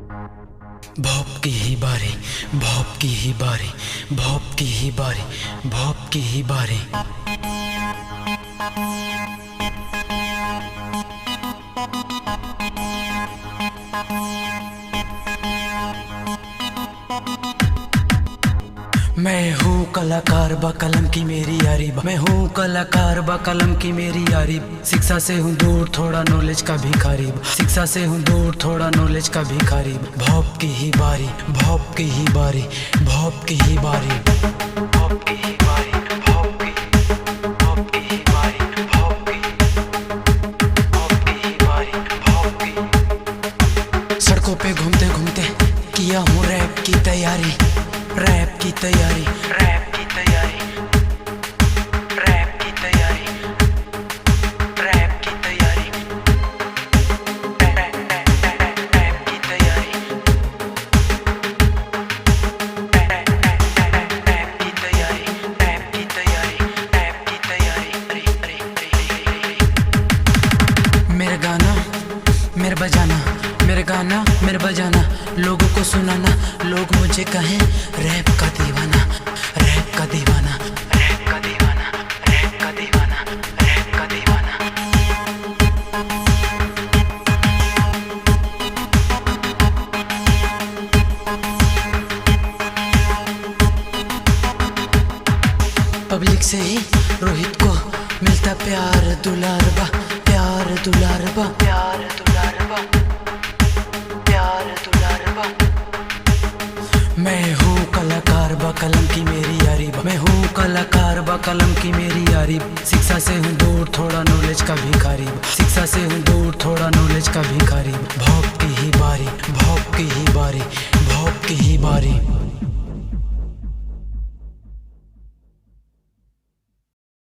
भौप की ही बारी, भौप की ही बारी, भौप की ही बारी, भौप की ही बारी। मैं हूँ कलाकार बा कलम की मेरी यारी, मैं हूँ कलाकार बा कलम की मेरी यारी। शिक्षा से हूँ दूर थोड़ा नॉलेज का भिखारी, शिक्षा से हूँ दूर थोड़ा नॉलेज का भिखारी। भौप की ही बारी, भौप की ही बारी, भौप की ही बारी, भौप की ही बारी, भौप की ही बारी, भौप की ही बारी, भौप की। सड़कों पे घूमते घूमते किया हूँ रैप की तैयारी, रैप की तैयारी, रैप की तैयारी, रैप की तैयारी, रैप की तैयारी, रैप की तैयारी, रैप की तैयारी, रैप की तैयारी, रैप की तैयारी। मेरा गाना मेरा बजाना, मेरा गाना मेरा बजाना, लोगों को सुनाना, लोग मुझे कहें रैप का दीवाना, रैप का दीवाना, रैप का दीवाना, रैप का दीवाना, रैप का दीवाना। पब्लिक से ही रोहित को मिलता प्यार दुलार बा, प्यार दुलार बा, प्यार दुलार बा, प्यार दुलार बा। मैं हूँ कलाकार बा कलम की मेरी यारी, मैं हूँ कलाकार बा कलम की मेरी यारी। शिक्षा से हूँ दूर थोड़ा नॉलेज का भिखारी, शिक्षा से हूँ दूर थोड़ा नॉलेज का भिखारी। भौप की ही बारी, भौप की ही बारी, भौप की ही बारी।